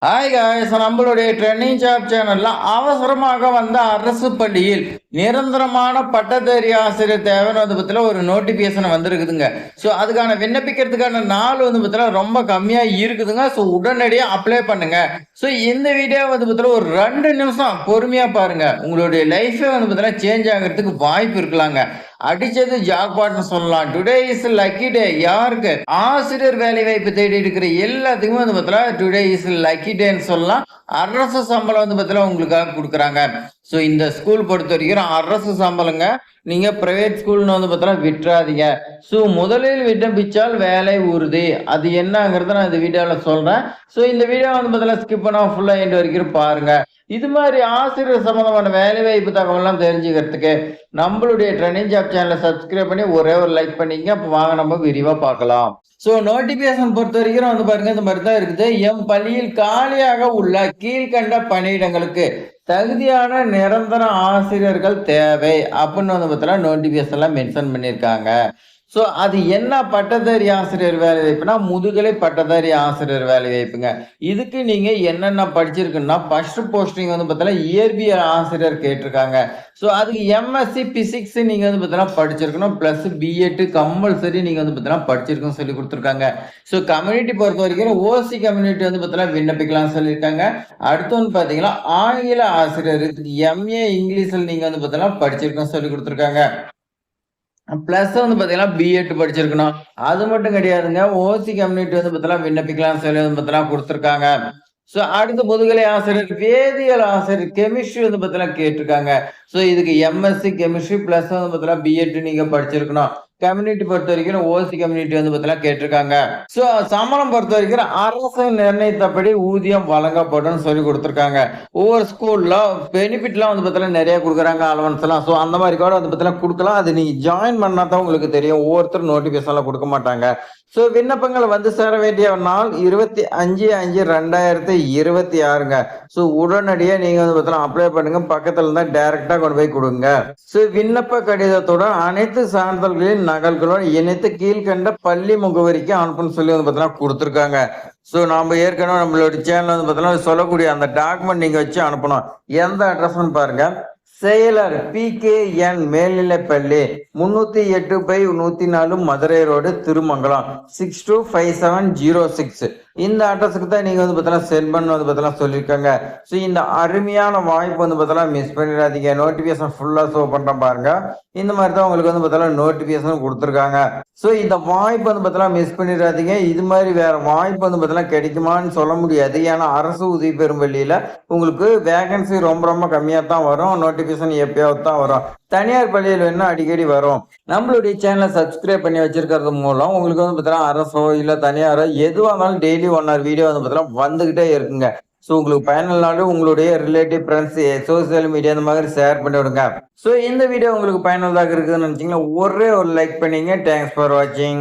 Hi guys, நம்மளுடைய trending job சேனல்ல அவசரமாக வந்த அரசு பள்ளியில் நிரந்தரமான பட்டதாரி ஆசிரியர் தேவைன்னு பத்தில ஒரு நோட்டிபிகேஷன் வந்திருக்குதுங்க. ஸோ அதுக்கான விண்ணப்பிக்கிறதுக்கான நாள் பத்தில ரொம்ப கம்மியா இருக்குதுங்க. ஸோ உடனடியா அப்ளை பண்ணுங்க. ஸோ இந்த வீடியோ பத்தில ஒரு 2 நிமிஷம் பொறுமையா பாருங்க. உங்களுடைய லைஃபே பத்தில சேஞ்ச் ஆகிறதுக்கு வாய்ப்பு இருக்கலாங்க. அடிச்சது ஜாக்பாட்னு சொல்லலாம். டுடே இஸ் லக்கி டே. யாருக்கு? ஆசிரியர் வேலை வாய்ப்பு தேடி இருக்கிற எல்லாத்துக்குமே பார்த்தீங்கன்னா டுடே இஸ் லக்கி டேன்னு சொல்லலாம். அரசு சம்பளம் பார்த்தீங்கன்னா உங்களுக்காக கொடுக்குறாங்க. ஸோ இந்த ஸ்கூல் பொறுத்த வரைக்கும் அரசு சம்பளங்க. நீங்க பிரைவேட் ஸ்கூல்னு பார்த்தீங்கன்னா விட்டுறாதீங்க. ஸோ முதலில் விண்ணப்பிச்சால் வேலை உறுதி. அது என்னங்கிறத நான் இந்த வீடியோவில் சொல்றேன். ஸோ இந்த வீடியோ பார்த்தீங்கன்னா ஸ்கிப் பண்ணாம ஃபுல்லா எண்ட் வரைக்கும் பாருங்க. இது மாதிரி ஆசிரியர் சம்பந்தமான வேலை வாய்ப்பு தகவல்லாம் தெரிஞ்சுக்கிறதுக்கு நம்மளுடைய ட்ரெண்டிங் ஜாப் சேனலை சப்ஸ்கிரைப் பண்ணி ஒரே ஒரு லைக் பண்ணிங்க. அப்போ வாங்க நம்ம விரிவா பார்க்கலாம். ஸோ நோட்டிபிகேஷன் பொறுத்த வரைக்கும் பாருங்க இந்த மாதிரி தான் இருக்குது. எம் பள்ளியில் காலியாக உள்ள கீழ்கண்ட பணியிடங்களுக்கு தகுதியான நிரந்தர ஆசிரியர்கள் தேவை அப்படின்னு பார்த்தீங்கன்னா நோட்டிபிகேஷன்ல மென்ஷன் பண்ணியிருக்காங்க. ஸோ அது என்ன பட்டதாரி ஆசிரியர் வேலை வாய்ப்புனா முதுகலை பட்டதாரி ஆசிரியர் வேலை வாய்ப்புங்க. இதுக்கு நீங்க என்னென்ன படிச்சிருக்குன்னா ஃபர்ஸ்ட் போஸ்டிங் பார்த்தீங்கன்னா இயற்பியல் ஆசிரியர் கேட்டிருக்காங்க. ஸோ அதுக்கு எம்எஸ்சி பிசிக்ஸ் நீங்க பார்த்தீங்கன்னா படிச்சிருக்கணும். பிளஸ் பிஎட் கம்பல்சரி நீங்க பார்த்தீங்கன்னா படிச்சிருக்கணும் சொல்லி கொடுத்துருக்காங்க. ஸோ கம்யூனிட்டி பொறுத்த வரைக்கும் ஓசி கம்யூனிட்டி பார்த்தீங்கன்னா விண்ணப்பிக்கலாம் சொல்லியிருக்காங்க. அடுத்து பார்த்தீங்கன்னா ஆங்கில ஆசிரியர் எம்ஏ இங்கிலீஷில் நீங்க பார்த்தீங்கன்னா படிச்சிருக்கணும் சொல்லி கொடுத்துருக்காங்க. பிளஸ் பாத்தீங்கன்னா பிஎட் படிச்சிருக்கணும். அது மட்டும் கிடையாதுங்க. ஓசி கம்யூனிட்டி பாத்தீங்கன்னா விண்ணப்பிக்கலாம் சொல்லி பாத்தீங்கன்னா கொடுத்துருக்காங்க. ஸோ அடுத்து முதுகலை ஆசிரியர் வேதியியல் ஆசிரியர் கெமிஸ்ட்ரி பாத்தீங்கன்னா கேட்டிருக்காங்க. ஸோ இதுக்கு எம்எஸ்சி கெமிஸ்ட்ரி பிளஸ் பாத்தீங்கன்னா பிஎட் நீங்க படிச்சிருக்கணும். கம்யூனிட்டி பொறுத்த வரைக்கும் ஓசி கம்யூனிட்டி பாத்தீங்கன்னா கேட்டிருக்காங்க. ஸோ சம்பளம் பொறுத்த வரைக்கும் அரசு நிர்ணயித்தபடி ஊதியம் வழங்கப்படும் சொல்லி கொடுத்துருக்காங்க. ஒவ்வொரு ஸ்கூல்ல பெனிஃபிட்லாம் பாத்தீங்கன்னா நிறைய கொடுக்குறாங்க, அலவன்ஸ் எல்லாம். ஸோ அந்த மாதிரி கூட பாத்தீங்கன்னா கொடுக்கலாம். அது நீங்க ஜாயின் பண்ணா தான் உங்களுக்கு தெரியும். ஒவ்வொருத்தரும் நோட்டிபிகேஷன்லாம் கொடுக்க மாட்டாங்க. ஸோ விண்ணப்பங்கள் சேர வேண்டிய நாள் 25/5/2026ங்க. ஸோ உடனடியா நீங்க பார்த்தீங்கன்னா அப்ளை பண்ணுங்க. பக்கத்துல இருந்தா டைரக்டா கொண்டு போய் கொடுங்க. ஸோ விண்ணப்ப கடிதத்துடன் அனைத்து சான்றிதழ்களின் நகல்களுடன் இணைத்து கீழ்கண்ட பள்ளி முகவரிக்கு அனுப்புன்னு சொல்லி பார்த்தீங்கன்னா கொடுத்துருக்காங்க. ஸோ நம்ம ஏற்கனவே நம்மளோட சேனல் பார்த்தீங்கன்னா சொல்லக்கூடிய அந்த டாக்குமெண்ட் நீங்க வச்சு அனுப்பணும். எந்த அட்ரஸ்ன்னு பாருங்க. செயலர் PKN மேல்நிலைப்பள்ளி 308/104 மதுரை ரோடு திருமங்கலம் 625706. இந்த அட்ரஸுக்கு தான் நீங்க பார்த்தீங்கன்னா சென்ட் பண்ண பார்த்தீங்கன்னா சொல்லியிருக்காங்க. ஸோ இந்த அருமையான வாய்ப்பு பார்த்தீங்கன்னா மிஸ் பண்ணிடாதீங்க. நோட்டிபிகேஷன் ஃபுல்லா ஷோ பண்றேன் பாருங்க. இந்த மாதிரி தான் உங்களுக்கு பார்த்தீங்கன்னா நோட்டிபிகேஷன் கொடுத்துருக்காங்க. ஸோ இந்த வாய்ப்பு பார்த்தீங்கன்னா மிஸ் பண்ணிடாதீங்க. இது மாதிரி வேற வாய்ப்பு பார்த்தீங்கன்னா கிடைக்குமான்னு சொல்ல முடியாது. ஏன்னா அரசு உதவி பெறும் பள்ளியில உங்களுக்கு வேகன்சி ரொம்ப ரொம்ப கம்மியா தான் வரும். நோட்டிபிகேஷன் எப்பயாவது தான் வரும். தனியார் பள்ளியில் வேணா அடிக்கடி வரும். நம்மளுடைய சேனலை சப்ஸ்கிரைப் பண்ணி வச்சிருக்கிறது மூலம் உங்களுக்கு பார்த்தீங்கன்னா அரசோ இல்ல தனியாரோ எதுவாக இருந்தாலும் டெய்லி 1 hour வீடியோ பார்த்தீங்கன்னா வந்துகிட்டே இருக்குங்க. ஸோ உங்களுக்கு பயனுள்ளனாலும் உங்களுடைய ரிலேட்டிவ் ஃப்ரெண்ட்ஸ் சோசியல் மீடியா இந்த மாதிரி ஷேர் பண்ணி விடுங்க. ஸோ இந்த வீடியோ உங்களுக்கு பயனுள்ளதாக இருக்குதுன்னு நினைச்சீங்கன்னா ஒரே ஒரு லைக் பண்ணீங்க. தேங்க்ஸ் ஃபார் வாட்சிங்.